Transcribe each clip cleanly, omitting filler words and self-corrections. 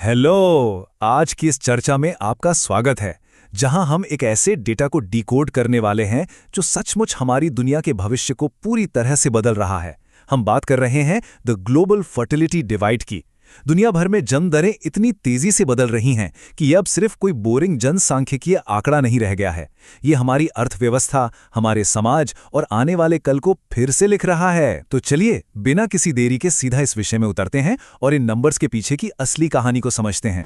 Hello. आज की इस चर्चा में आपका स्वागत है, जहां हम एक ऐसे डेटा को डिकोड करने वाले हैं जो सचमुच हमारी दुनिया के भविष्य को पूरी तरह से बदल रहा है। हम बात कर रहे हैं द ग्लोबल फर्टिलिटी डिवाइड की। दुनिया भर में जन्म दरें इतनी तेजी से बदल रही हैं कि ये अब सिर्फ कोई बोरिंग जनसांख्यिकीय आंकड़ा नहीं रह गया है। ये हमारी अर्थव्यवस्था, हमारे समाज और आने वाले कल को फिर से लिख रहा है। तो चलिए बिना किसी देरी के सीधा इस विषय में उतरते हैं और इन नंबर्स के पीछे की असली कहानी को समझते हैं।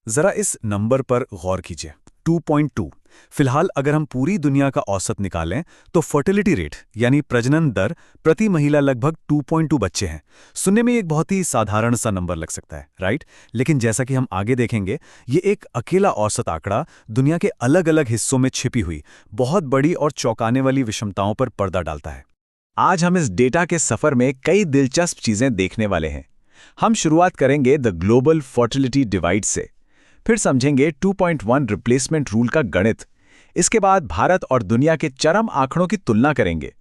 जरा इस नंबर पर गौर कीजिए, 2.2। फिलहाल अगर हम पूरी दुनिया का औसत निकालें तो फर्टिलिटी रेट यानी प्रजनन दर प्रति महिला लगभग 2.2 बच्चे हैं। सुनने में एक बहुत ही साधारण सा नंबर लग सकता है, राइट? लेकिन जैसा कि हम आगे देखेंगे, ये एक अकेला औसत आंकड़ा दुनिया के अलग अलग हिस्सों में छिपी हुई बहुत बड़ी और चौंकाने वाली विषमताओं पर पर्दा डालता है। आज हम इस डेटा के सफर में कई दिलचस्प चीजें देखने वाले हैं। हम शुरुआत करेंगे द ग्लोबल फर्टिलिटी डिवाइड से, फिर समझेंगे 2.1 रिप्लेसमेंट रूल का गणित। इसके बाद भारत और दुनिया के चरम आंकड़ों की तुलना करेंगे।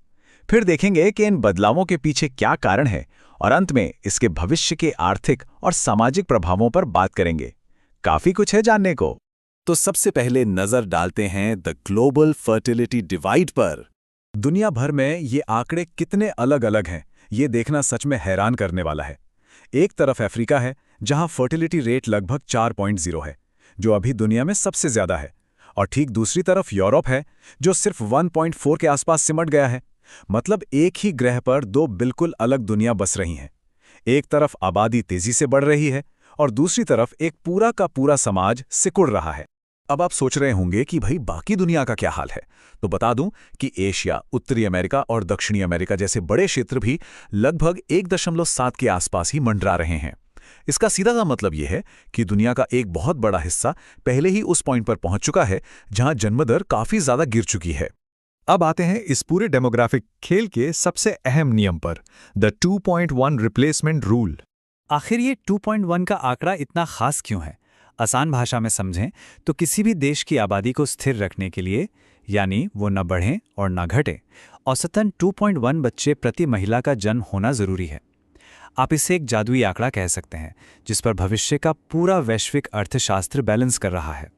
फिर देखेंगे कि इन बदलावों के पीछे क्या कारण है और अंत में इसके भविष्य के आर्थिक और सामाजिक प्रभावों पर बात करेंगे। काफी कुछ है जानने को। तो सबसे पहले नजर डालते हैं द ग्लोबल फर्टिलिटी डिवाइड पर। दुनिया भर में ये आंकड़े कितने अलग अलग हैं, ये देखना सच में हैरान करने वाला है। एक तरफ अफ्रीका है, जहां फर्टिलिटी रेट लगभग 4.0 है, जो अभी दुनिया में सबसे ज्यादा है। और ठीक दूसरी तरफ यूरोप है, जो सिर्फ 1.4 के आसपास सिमट गया है। मतलब एक ही ग्रह पर दो बिल्कुल अलग दुनिया बस रही हैं। एक तरफ आबादी तेजी से बढ़ रही है और दूसरी तरफ एक पूरा का पूरा समाज सिकुड़ रहा है। अब आप सोच रहे होंगे कि भाई बाकी दुनिया का क्या हाल है। तो बता दूं कि एशिया, उत्तरी अमेरिका और दक्षिणी अमेरिका जैसे बड़े क्षेत्र भी लगभग 1.7 के आसपास ही मंडरा रहे हैं। इसका सीधा सा मतलब यह है कि दुनिया का एक बहुत बड़ा हिस्सा पहले ही उस पॉइंट पर पहुंच चुका है जहां जन्मदर काफी ज्यादा गिर चुकी है। अब आते हैं इस पूरे डेमोग्राफिक खेल के सबसे अहम नियम पर, द 2.1 रिप्लेसमेंट रूल। आखिर ये 2.1 का आंकड़ा इतना खास क्यों है? आसान भाषा में समझें तो किसी भी देश की आबादी को स्थिर रखने के लिए, यानी वो न बढ़ें और न घटें, औसतन 2.1 बच्चे प्रति महिला का जन्म होना जरूरी है। आप इसे एक जादुई आंकड़ा कह सकते हैं, जिस पर भविष्य का पूरा वैश्विक अर्थशास्त्र बैलेंस कर रहा है।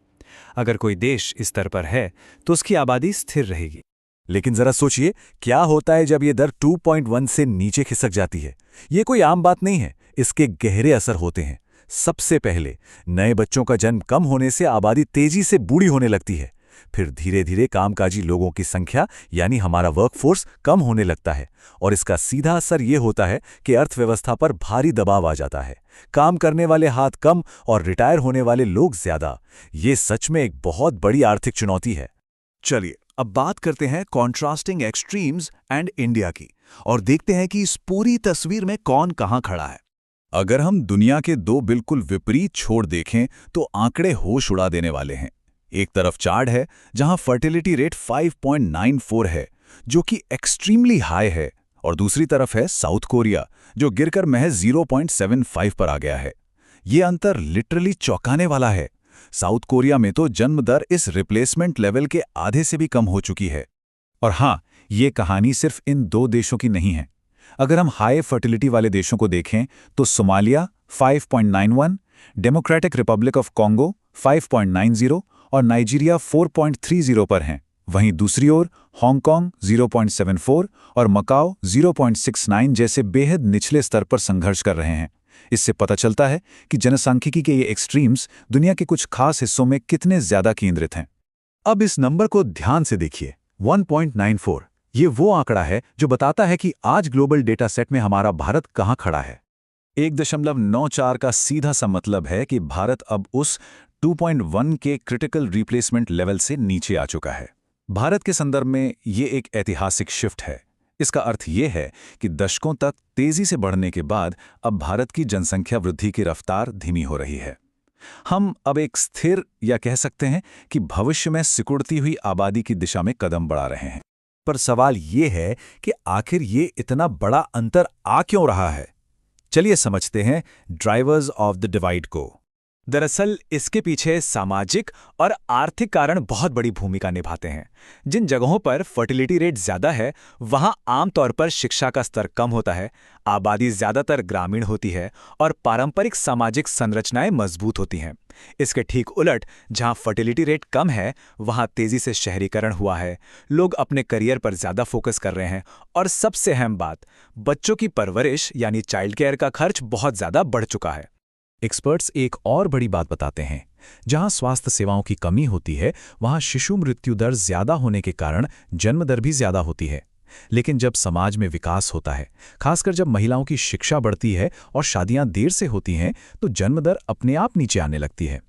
अगर कोई देश इस स्तर पर है तो उसकी आबादी स्थिर रहेगी। लेकिन जरा सोचिए, क्या होता है जब ये दर 2.1 से नीचे खिसक जाती है? ये कोई आम बात नहीं है, इसके गहरे असर होते हैं। सबसे पहले नए बच्चों का जन्म कम होने से आबादी तेजी से बूढ़ी होने लगती है। फिर धीरे धीरे कामकाजी लोगों की संख्या यानी हमारा वर्कफोर्स कम होने लगता है और इसका सीधा असर ये होता है कि अर्थव्यवस्था पर भारी दबाव आ जाता है। काम करने वाले हाथ कम और रिटायर होने वाले लोग ज्यादा। ये सच में एक बहुत बड़ी आर्थिक चुनौती है। चलिए अब बात करते हैं कॉन्ट्रास्टिंग एक्सट्रीम्स एंड इंडिया की और देखते हैं कि इस पूरी तस्वीर में कौन कहां खड़ा है। अगर हम दुनिया के दो बिल्कुल विपरीत छोर देखें तो आंकड़े होश उड़ा देने वाले हैं। एक तरफ चार्ट है जहां फर्टिलिटी रेट 5.94 है, जो कि एक्सट्रीमली हाई है, और दूसरी तरफ है साउथ कोरिया, जो गिरकर महज 0.75 पर आ गया है। ये अंतर लिटरली चौंकाने वाला है। साउथ कोरिया में तो जन्म दर इस रिप्लेसमेंट लेवल के आधे से भी कम हो चुकी है। और हाँ, ये कहानी सिर्फ इन दो देशों की नहीं है। अगर हम हाई फर्टिलिटी वाले देशों को देखें तो Somalia 5.91, democratic Republic of Congo 5.90 और नाइजीरिया 4.30 पर हैं। वहीं दूसरी ओर हांगकांग 0.74 और मकाओ 0.69 जैसे बेहद निचले स्तर पर संघर्ष कर रहे हैं। इससे पता चलता है कि जनसांख्यिकी के ये एक्सट्रीम्स दुनिया के कुछ खास हिस्सों में कितने ज्यादा केंद्रित हैं। अब इस नंबर को ध्यान से देखिए, 1.94। ये वो आंकड़ा है जो बताता है कि आज ग्लोबल डेटा सेट में हमारा भारत कहां खड़ा है। 1.94 का सीधा सा मतलब है कि भारत अब उस 2.1 के क्रिटिकल रिप्लेसमेंट लेवल से नीचे आ चुका है। भारत के संदर्भ में ये एक ऐतिहासिक शिफ्ट है। इसका अर्थ ये है कि दशकों तक तेजी से बढ़ने के बाद अब भारत की जनसंख्या वृद्धि की रफ्तार धीमी हो रही है। हम अब एक स्थिर, या कह सकते हैं कि भविष्य में सिकुड़ती हुई आबादी की दिशा में कदम बढ़ा रहे हैं। पर सवाल ये है कि आखिर ये इतना बड़ा अंतर आ क्यों रहा है? चलिए समझते हैं ड्राइवर्स ऑफ द डिवाइड को। दरअसल इसके पीछे सामाजिक और आर्थिक कारण बहुत बड़ी भूमिका निभाते हैं। जिन जगहों पर फर्टिलिटी रेट ज़्यादा है, वहाँ आमतौर पर शिक्षा का स्तर कम होता है, आबादी ज़्यादातर ग्रामीण होती है और पारंपरिक सामाजिक संरचनाएं मजबूत होती हैं। इसके ठीक उलट, जहाँ फर्टिलिटी रेट कम है, वहाँ तेज़ी से शहरीकरण हुआ है, लोग अपने करियर पर ज़्यादा फोकस कर रहे हैं और सबसे अहम बात, बच्चों की परवरिश यानी चाइल्ड केयर का खर्च बहुत ज़्यादा बढ़ चुका है। एक्सपर्ट्स एक और बड़ी बात बताते हैं, जहां स्वास्थ्य सेवाओं की कमी होती है, वहां शिशु मृत्यु दर ज्यादा होने के कारण जन्म दर भी ज्यादा होती है। लेकिन जब समाज में विकास होता है, खासकर जब महिलाओं की शिक्षा बढ़ती है और शादियां देर से होती हैं, तो जन्म दर अपने आप नीचे आने लगती है।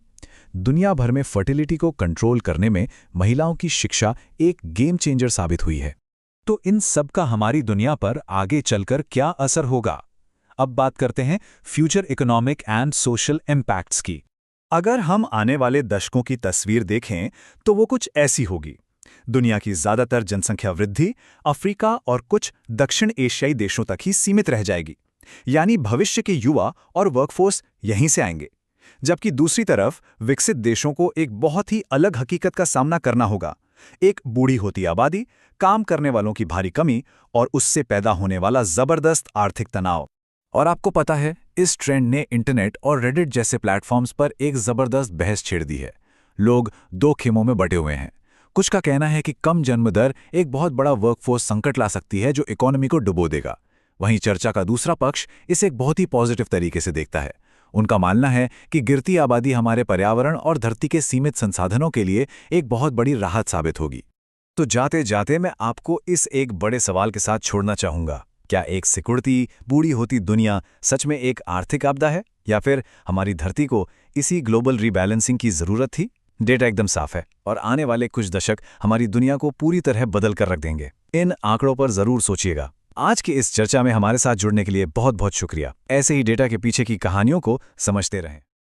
दुनिया भर में फर्टिलिटी को कंट्रोल करने में महिलाओं की शिक्षा एक गेम चेंजर साबित हुई है। तो इन सब का हमारी दुनिया पर आगे चलकर क्या असर होगा? अब बात करते हैं future economic and social impacts की। अगर हम आने वाले दशकों की तस्वीर देखें तो वो कुछ ऐसी होगी। दुनिया की ज्यादातर जनसंख्या वृद्धि अफ्रीका और कुछ दक्षिण एशियाई देशों तक ही सीमित रह जाएगी, यानी भविष्य के युवा और वर्कफोर्स यहीं से आएंगे। जबकि दूसरी तरफ विकसित देशों को एक बहुत ही अलग हकीकत का सामना करना होगा। एक बूढ़ी होती आबादी, काम करने वालों की भारी कमी और उससे पैदा होने वाला जबरदस्त आर्थिक तनाव। और आपको पता है, इस ट्रेंड ने इंटरनेट और रेडिट जैसे प्लेटफॉर्म्स पर एक जबरदस्त बहस छेड़ दी है। लोग दो खेमों में बटे हुए हैं। कुछ का कहना है कि कम जन्म दर एक बहुत बड़ा वर्कफोर्स संकट ला सकती है जो इकोनॉमी को डुबो देगा। वहीं चर्चा का दूसरा पक्ष इसे एक बहुत ही पॉजिटिव तरीके से देखता है। उनका मानना है कि गिरती आबादी हमारे पर्यावरण और धरती के सीमित संसाधनों के लिए एक बहुत बड़ी राहत साबित होगी। तो जाते जाते मैं आपको इस एक बड़े सवाल के साथ छोड़ना चाहूंगा, क्या एक सिकुड़ती, बूढ़ी होती दुनिया सच में एक आर्थिक आपदा है, या फिर हमारी धरती को इसी ग्लोबल रीबैलेंसिंग की जरूरत थी? डेटा एकदम साफ है और आने वाले कुछ दशक हमारी दुनिया को पूरी तरह बदल कर रख देंगे। इन आंकड़ों पर जरूर सोचिएगा। आज की इस चर्चा में हमारे साथ जुड़ने के लिए बहुत बहुत शुक्रिया। ऐसे ही डेटा के पीछे की कहानियों को समझते रहें।